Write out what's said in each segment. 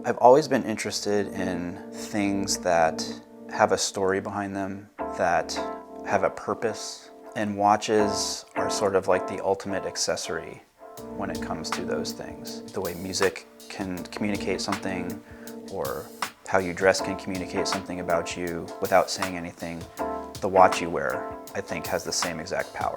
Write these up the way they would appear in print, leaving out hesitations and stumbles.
I've always been interested in things that have a story behind them, that have a purpose, and watches are sort of like the ultimate accessory when it comes to those things. The way music can communicate something, or how you dress can communicate something about you without saying anything. The watch you wear, I think, has the same exact power.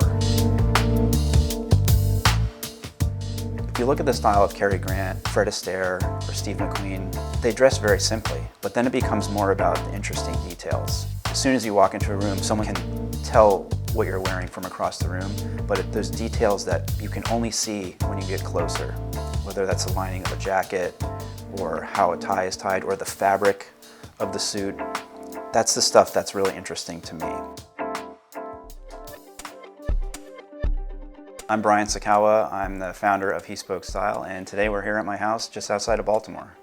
If you look at the style of Cary Grant, Fred Astaire, or Steve McQueen, they dress very simply, but then it becomes more about the interesting details. As soon as you walk into a room, someone can tell what you're wearing from across the room, but there's details that you can only see when you get closer, whether that's the lining of a jacket, or how a tie is tied, or the fabric of the suit. That's the stuff that's really interesting to me. I'm Brian Sacawa. I'm the founder of He Spoke Style, and today we're here at my house just outside of Baltimore.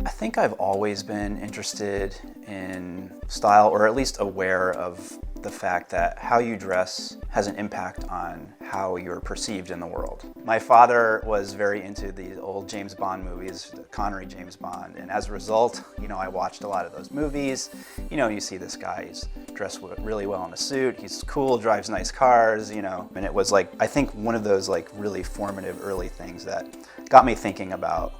I think I've always been interested in style, or at least aware of the fact that how you dress has an impact on how you're perceived in the world. My father was very into the old James Bond movies, the Connery James Bond, and as a result, I watched a lot of those movies. You see this guy, he's dressed really well in a suit, he's cool, drives nice cars, and it was like, I think one of those really formative early things that got me thinking about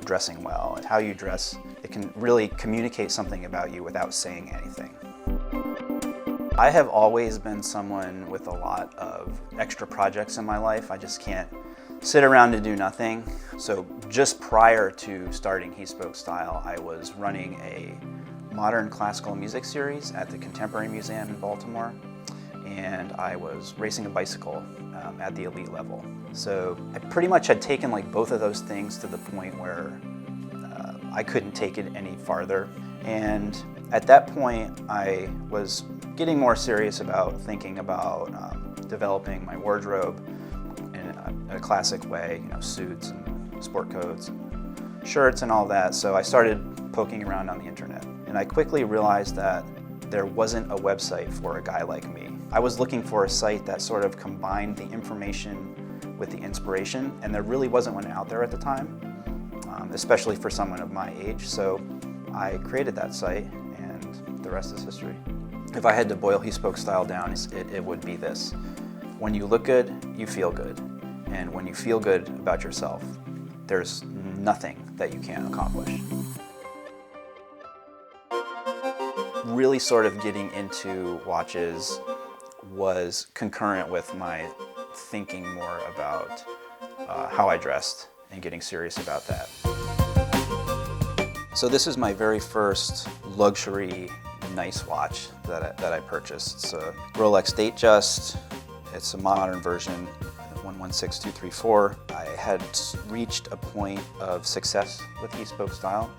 dressing well, and how you dress, it can really communicate something about you without saying anything. I have always been someone with a lot of extra projects in my life. I just can't sit around and do nothing. So just prior to starting He Spoke Style, I was running a modern classical music series at the Contemporary Museum in Baltimore, and I was racing a bicycle at the elite level. So I pretty much had taken both of those things to the point where I couldn't take it any farther. And at that point, I was getting more serious about thinking about developing my wardrobe in a classic way, suits and sport coats and shirts and all that. So I started poking around on the internet, and I quickly realized that there wasn't a website for a guy like me. I was looking for a site that sort of combined the information with the inspiration, and there really wasn't one out there at the time, especially for someone of my age. So I created that site, and the rest is history. If I had to boil He Spoke Style down, it would be this. When you look good, you feel good. And when you feel good about yourself, there's nothing that you can't accomplish. Really sort of getting into watches was concurrent with my thinking more about how I dressed and getting serious about that. So this is my very first luxury nice watch that I purchased. It's a Rolex Datejust. It's a modern version, 116234. I had reached a point of success with He Spoke Style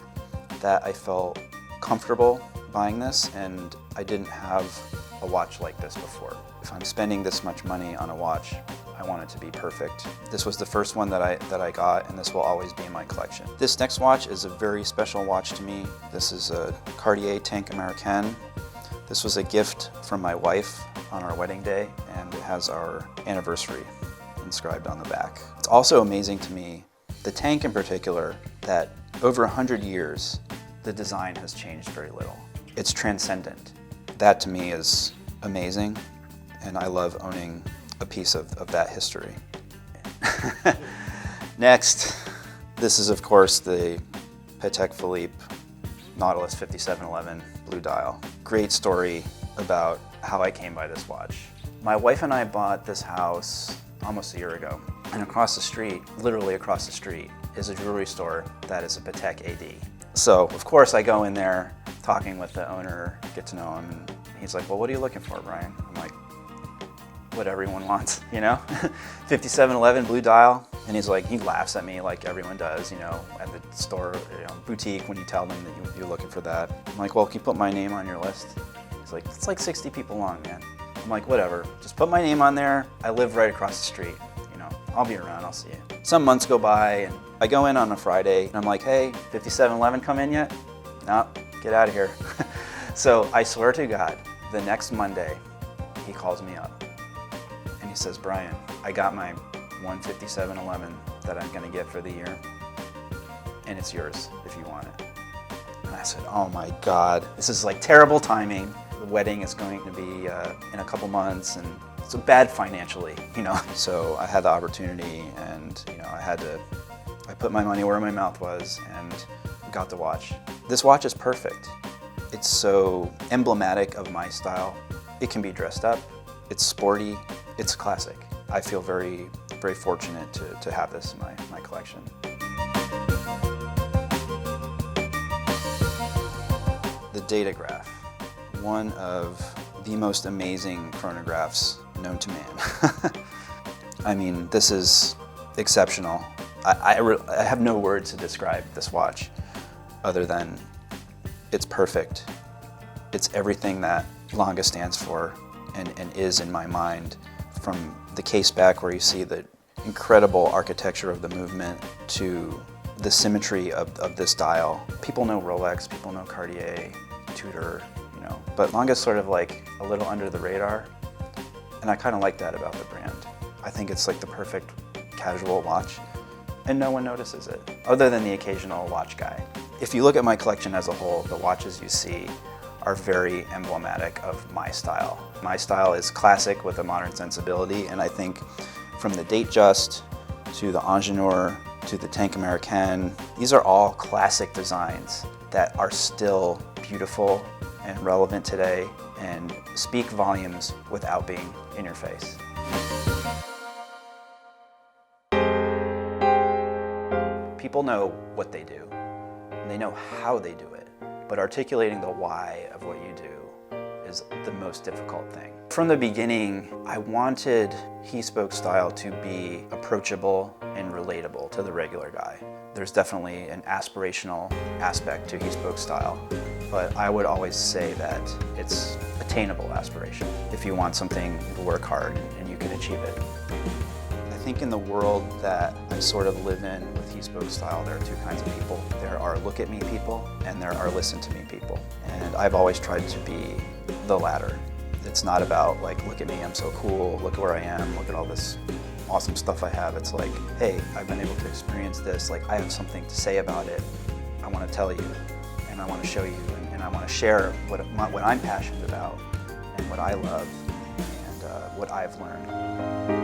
that I felt comfortable buying this, and I didn't have a watch like this before. If I'm spending this much money on a watch, I want it to be perfect. This was the first one that I got, and this will always be in my collection. This next watch is a very special watch to me. This is a Cartier Tank Americaine. This was a gift from my wife on our wedding day, and it has our anniversary inscribed on the back. It's also amazing to me, the tank in particular, that over 100 years, the design has changed very little. It's transcendent. That to me is amazing, and I love owning a piece of that history. Next, this is of course the Patek Philippe Nautilus 5711 blue dial. Great story about how I came by this watch. My wife and I bought this house almost a year ago, and across the street, literally across the street, is a jewelry store that is a Patek AD. So of course I go in there, talking with the owner, get to know him, and he's like, well, what are you looking for, Brian? I'm like, what everyone wants, 5711 blue dial. And he's like, he laughs at me like everyone does, at the store, boutique, when you tell them that you're looking for that. I'm like, well, can you put my name on your list? He's like, it's like 60 people long, man. I'm like, whatever, just put my name on there. I live right across the street, I'll be around, I'll see you. Some months go by, and I go in on a Friday, and I'm like, hey, 5711 come in yet? No, get out of here. So I swear to God, the next Monday, he calls me up. And he says, Brian, I got my 15711 that I'm gonna get for the year. and it's yours if you want it. And I said, oh my God, this is like terrible timing. The wedding is going to be in a couple months, and it's bad financially, you know. So I had the opportunity, and you know, I put my money where my mouth was and got the watch. This watch is perfect. It's so emblematic of my style. It can be dressed up, it's sporty, it's classic. I feel very, very fortunate to have this in my collection. The Datograph, one of the most amazing chronographs known to man. I mean, this is exceptional. I have no words to describe this watch other than it's perfect. It's everything that Lange stands for and is in my mind, from the case back where you see the incredible architecture of the movement to the symmetry of this dial. People know Rolex, people know Cartier, Tudor, you know, but Lange is sort of like a little under the radar, and I kind of like that about the brand. I think it's like the perfect casual watch, and no one notices it, other than the occasional watch guy. If you look at my collection as a whole, the watches you see are very emblematic of my style. My style is classic with a modern sensibility, and I think from the Datejust to the Ingenieur to the Tank Americaine, these are all classic designs that are still beautiful and relevant today and speak volumes without being in your face. People know what they do, and they know how they do it, but articulating the why of what you do is the most difficult thing. From the beginning, I wanted He Spoke style to be approachable and relatable to the regular guy. There's definitely an aspirational aspect to He Spoke style, but I would always say that it's attainable aspiration. If you want something, you work hard and you can achieve it. I think in the world that I sort of live in with He Spoke style, there are two kinds of people. There are look at me people, and there are listen to me people. And I've always tried to be the latter. It's not about like, look at me, I'm so cool, look where I am, look at all this awesome stuff I have. It's like, hey, I've been able to experience this, like I have something to say about it. I want to tell you, and I want to show you, and I want to share what I'm passionate about, and what I love, and what I've learned.